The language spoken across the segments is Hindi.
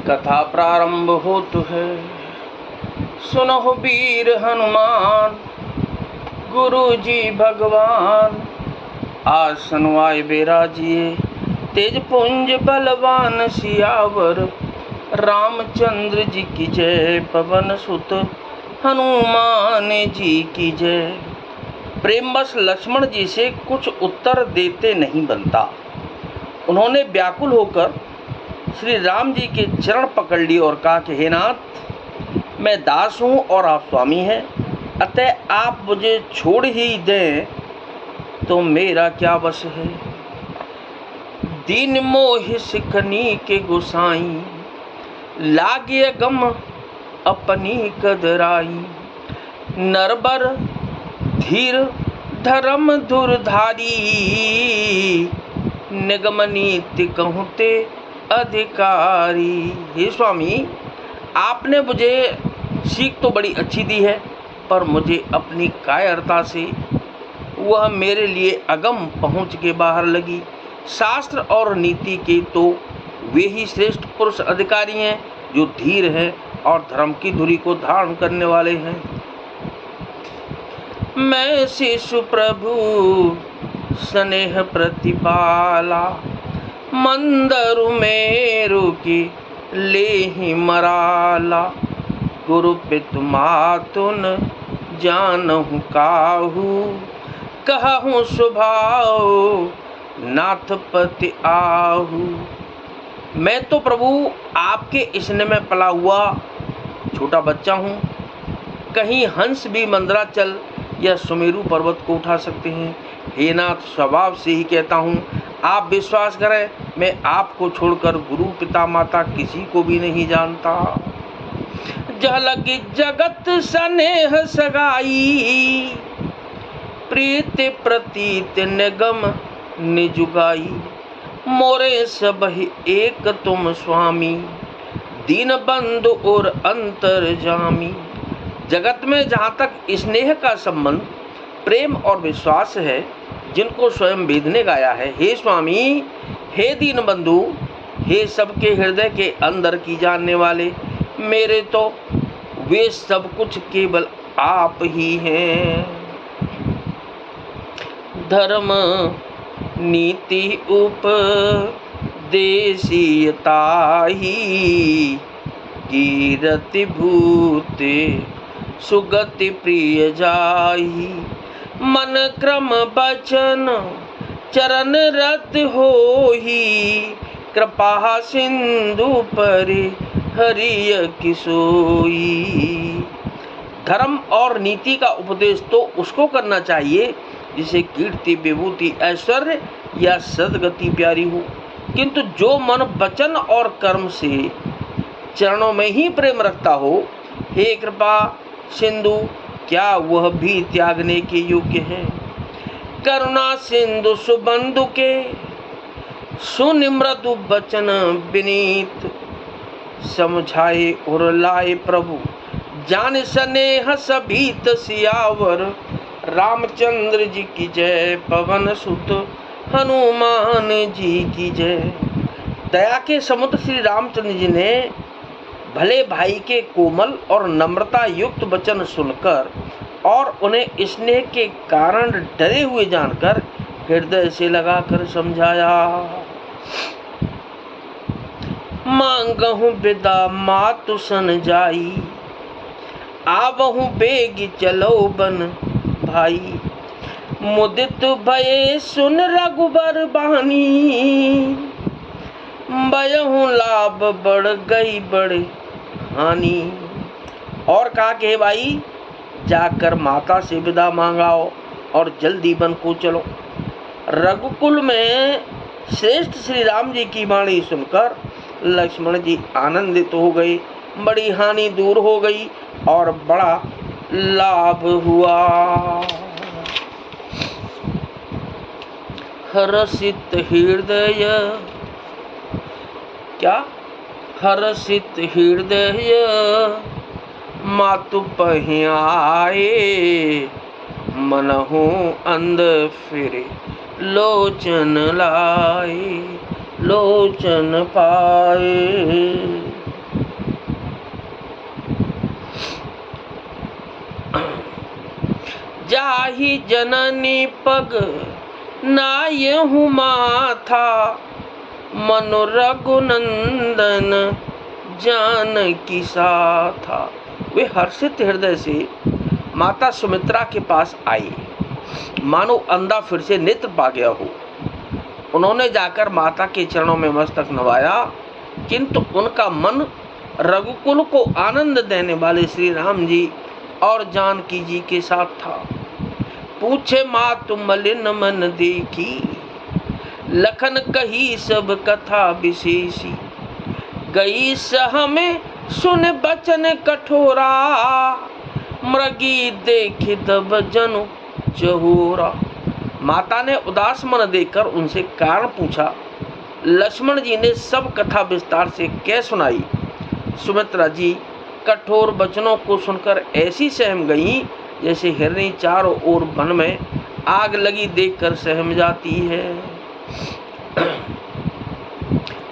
कथा प्रारंभ होतु है। सुनहु वीर हनुमान, गुरु जी भगवान। आसन आए बिराजिए, तेज पुंज बलवान। सियावर रामचंद्र जी की जय, पवन सुत हनुमान जी की जय। प्रेमवश लक्ष्मण जी से कुछ उत्तर देते नहीं बनता। उन्होंने व्याकुल होकर श्री राम जी के चरण पकड़ लिए और कहा कि हे नाथ, मैं दास हूँ और आप स्वामी हैं, अतः आप मुझे छोड़ ही दें तो मेरा क्या बस है। दीन मोह सिखनी के गुसाई, लागे गम अपनी कदराई। नरबर धीर धर्म धुरधारी, निगम नीति कहते अधिकारी। हे स्वामी, आपने मुझे सीख तो बड़ी अच्छी दी है, पर मुझे अपनी कायरता से वह मेरे लिए अगम पहुँच के बाहर लगी। शास्त्र और नीति के तो वे ही श्रेष्ठ पुरुष अधिकारी हैं जो धीर हैं और धर्म की धुरी को धारण करने वाले हैं। मैं शिशु प्रभु स्नेह प्रतिपाला, मंदरु मेरु की लेहि मराला। गुरु पितु मातुन जानहु काहू, कहूँ स्वभाव नाथ पति आहू। मैं तो प्रभु आपके स्नेह में पला हुआ छोटा बच्चा हूँ। कहीं हंस भी मंदराचल या सुमेरु पर्वत को उठा सकते हैं। हे नाथ, स्वभाव से ही कहता हूँ, आप विश्वास करें, मैं आपको छोड़कर गुरु पिता माता किसी को भी नहीं जानता। झलक जगत स्नेह सगाई, प्रीति प्रतीत निगम निजुगाई। मोरे सब एक तुम स्वामी, दीन बंधु और अंतर्जामी। जगत में जहाँ तक स्नेह का संबंध प्रेम और विश्वास है, जिनको स्वयं वेद ने गाया है, हे स्वामी, हे दीन बंधु, हे सबके हृदय के अंदर की जानने वाले, मेरे तो वे सब कुछ केवल आप ही हैं। धर्म नीति उपदेशियता ही, कीरति भूते सुगति प्रिय जाही। मन क्रम बचन चरण रत होही, कृपा सिंधु परि हरिय किसोई। धर्म और नीति का उपदेश तो उसको करना चाहिए जिसे कीर्ति विभूति ऐश्वर्य या सद्गति प्यारी हो, किंतु जो मन वचन और कर्म से चरणों में ही प्रेम रखता हो, हे कृपा सिंधु, क्या वह भी त्यागने के योग्य है। करुणा सिंधु सुबंधु के, सुन मृदु बचन विनीत। समझाए और लाए प्रभु, जान स्नेह सभीत। सियावर रामचंद्र जी की जय, पवन सुत हनुमान जी की जय। दया के समुद्र श्री रामचंद्र जी ने भले भाई के कोमल और नम्रता युक्त वचन सुनकर और उन्हें स्नेह के कारण डरे हुए जानकर हृदय से लगाकर समझाया। मांगहूँ विदा मातु सन जाई, आवहूँ बेग चलो बन भाई। मुदित भये सुन रघुबर बानी, बयहूँ लाभ बढ़ गई बड़े हानि। और कहा कि भाई, जाकर माता से विदा मांगाओ और जल्दी वन को चलो। रघुकुल में श्रेष्ठ श्री राम जी की वाणी सुनकर लक्ष्मण जी आनंदित हो गए। बड़ी हानि दूर हो गई और बड़ा लाभ हुआ। हर्षित हृदय, क्या हर्षित हृदय मातु पहियाए। मनहु अंध फिरे लोचन लाए, लोचन पाए। जाहि जननी पग नायहु माथा, मनु रघुनंदन जानकी साथा। वे हर्षित हृदय से माता सुमित्रा के पास आई, मानो अंधा फिर से नेत्र पा गया हो। उन्होंने जाकर माता के चरणों में मस्तक नवाया, किंतु उनका मन रघुकुल को आनंद देने वाले श्री राम जी और जानकी जी के साथ था। पूछे मातु मलिन मन देखी, लखन कही सब कथा विशेषी। गई सह में सुन बचन कठोरा, मृगी देख तब जनु चहोरा। माता ने उदास मन देखकर उनसे कारण पूछा। लक्ष्मण जी ने सब कथा विस्तार से कह सुनाई। सुमित्रा जी कठोर वचनों को सुनकर ऐसी सहम गईं जैसे हिरनी चारों ओर वन में आग लगी देखकर सहम जाती है।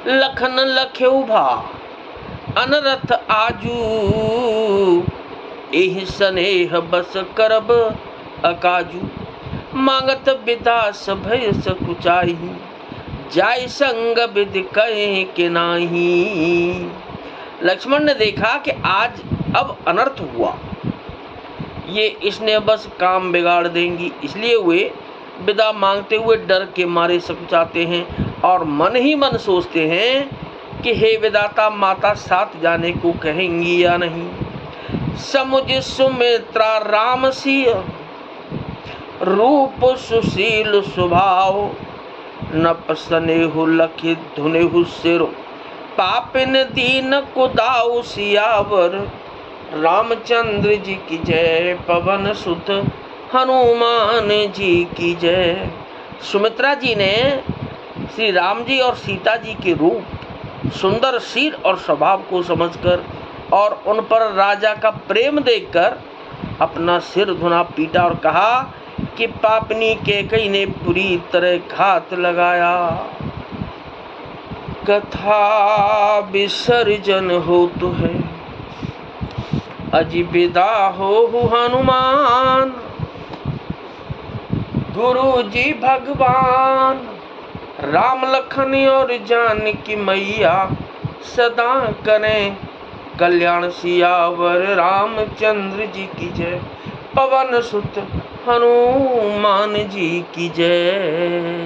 लखन लख्यौ भा अनरथ आजू, एहि स्नेह बस करब अकाजू। मांगत विदास भय सकुचाई, जाय संग विधि कहे के नाही। लक्ष्मण ने देखा कि आज अब अनर्थ हुआ, ये इसने बस काम बिगाड़ देंगी, इसलिए वे विदा मांगते हुए डर के मारे सकुचाते हैं और मन ही मन सोचते हैं कि हे विदाता, माता साथ जाने को कहेंगी या नहीं। समुझ सुमित्रा राम सिय, रूप सुशील स्वभाव। नप स्नेहु लखि धुनेहु सिर, पापिन दीन कुदाऊ सियावर। रामचंद्र जी की जय, पवन सुत हनुमान जी की जय। सुमित्रा जी ने श्री राम जी और सीता जी के रूप, सुंदर शील और स्वभाव को समझकर और उन पर राजा का प्रेम देखकर अपना सिर धुना पीटा और कहा कि पापनी कैकेयी ने पूरी तरह घात लगाया। कथा विसर्जन हो तो है, अजी विदा हो हनुमान। गुरु जी भगवान राम लखन और जानकी मैया, सदा करें कल्याण सियावर। रामचंद्र जी की जय, पवन सुत हनुमान जी की जय।